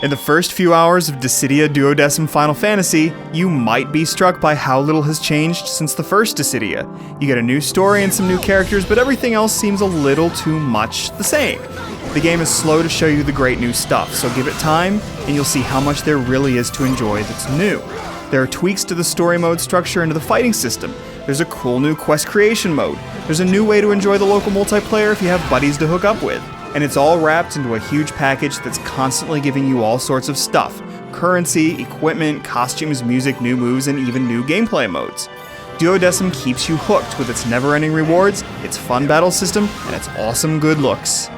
In the first few hours of Dissidia Duodecim Final Fantasy, you might be struck by how little has changed since the first Dissidia. You get a new story and some new characters, but everything else seems a little too much the same. The game is slow to show you the great new stuff, so give it time, and you'll see how much there really is to enjoy that's new. There are tweaks to the story mode structure and to the fighting system. There's a cool new quest creation mode. There's a new way to enjoy the local multiplayer if you have buddies to hook up with. And it's all wrapped into a huge package that's constantly giving you all sorts of stuff. Currency, equipment, costumes, music, new moves, and even new gameplay modes. Duodecim keeps you hooked with its never-ending rewards, its fun battle system, and its awesome good looks.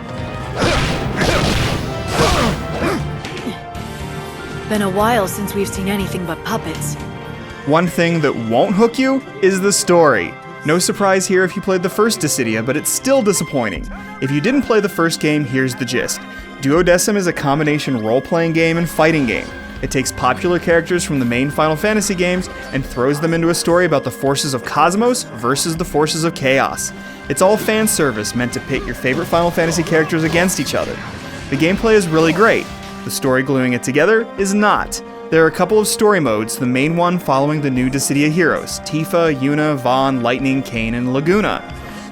Been a while since we've seen anything but puppets. One thing that won't hook you is the story. No surprise here if you played the first Dissidia, but it's still disappointing. If you didn't play the first game, here's the gist. Duodecim is a combination role-playing game and fighting game. It takes popular characters from the main Final Fantasy games and throws them into a story about the forces of Cosmos versus the forces of Chaos. It's all fan service meant to pit your favorite Final Fantasy characters against each other. The gameplay is really great. The story gluing it together is not. There are a couple of story modes, the main one following the new Dissidia heroes, Tifa, Yuna, Vaughn, Lightning, Kain, and Laguna.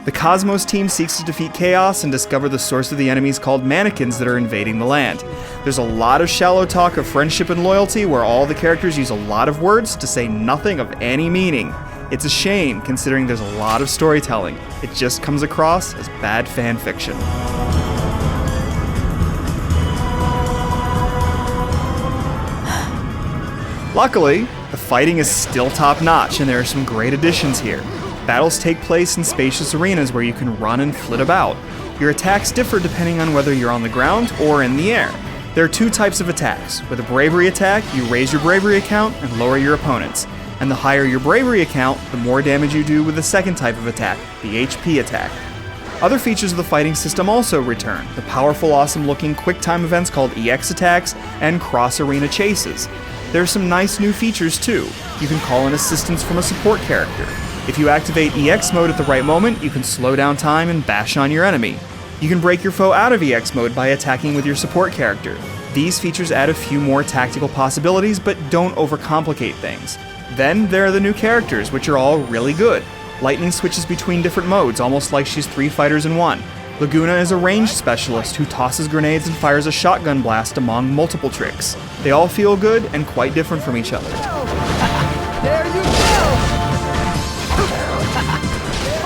The Cosmos team seeks to defeat Chaos and discover the source of the enemies called mannequins that are invading the land. There's a lot of shallow talk of friendship and loyalty where all the characters use a lot of words to say nothing of any meaning. It's a shame considering there's a lot of storytelling. It just comes across as bad fan fiction. Luckily, the fighting is still top-notch and there are some great additions here. Battles take place in spacious arenas where you can run and flit about. Your attacks differ depending on whether you're on the ground or in the air. There are two types of attacks. With a bravery attack, you raise your bravery account and lower your opponents. And the higher your bravery account, the more damage you do with the second type of attack, the HP attack. Other features of the fighting system also return, the powerful, awesome-looking quick-time events called EX attacks and cross-arena chases. There are some nice new features too. You can call in assistance from a support character. If you activate EX mode at the right moment, you can slow down time and bash on your enemy. You can break your foe out of EX mode by attacking with your support character. These features add a few more tactical possibilities, but don't overcomplicate things. Then there are the new characters, which are all really good. Lightning switches between different modes, almost like she's 3 fighters in one. Laguna is a ranged specialist who tosses grenades and fires a shotgun blast among multiple tricks. They all feel good and quite different from each other. There you go!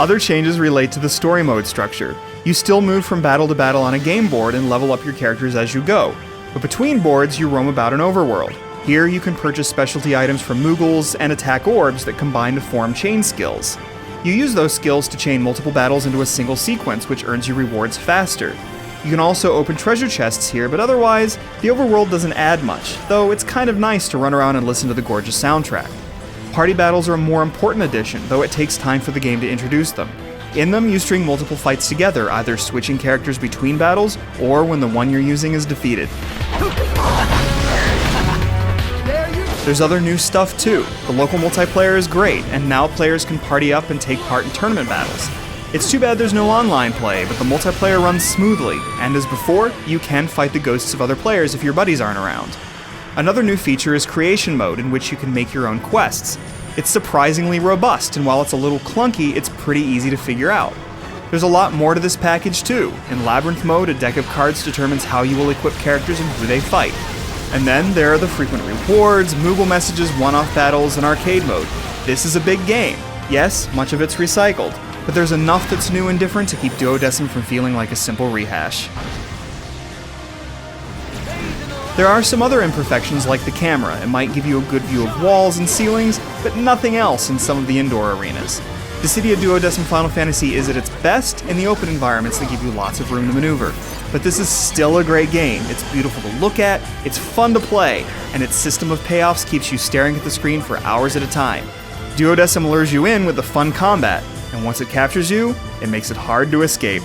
Other changes relate to the story mode structure. You still move from battle to battle on a game board and level up your characters as you go. But between boards, you roam about an overworld. Here, you can purchase specialty items from Moogles and attack orbs that combine to form chain skills. You use those skills to chain multiple battles into a single sequence, which earns you rewards faster. You can also open treasure chests here, but otherwise, the overworld doesn't add much, though it's kind of nice to run around and listen to the gorgeous soundtrack. Party battles are a more important addition, though it takes time for the game to introduce them. In them, you string multiple fights together, either switching characters between battles, or when the one you're using is defeated. There's other new stuff too. The local multiplayer is great, and now players can party up and take part in tournament battles. It's too bad there's no online play, but the multiplayer runs smoothly, and as before, you can fight the ghosts of other players if your buddies aren't around. Another new feature is creation mode, in which you can make your own quests. It's surprisingly robust, and while it's a little clunky, it's pretty easy to figure out. There's a lot more to this package too. In Labyrinth mode, a deck of cards determines how you will equip characters and who they fight. And then there are the frequent rewards, Moogle messages, one-off battles, and arcade mode. This is a big game. Yes, much of it's recycled, but there's enough that's new and different to keep Duodecim from feeling like a simple rehash. There are some other imperfections like the camera. It might give you a good view of walls and ceilings, but nothing else in some of the indoor arenas. Dissidia Duodecim Final Fantasy is at its best in the open environments that give you lots of room to maneuver. But this is still a great game. It's beautiful to look at, it's fun to play, and its system of payoffs keeps you staring at the screen for hours at a time. Duodecim lures you in with the fun combat, and once it captures you, it makes it hard to escape.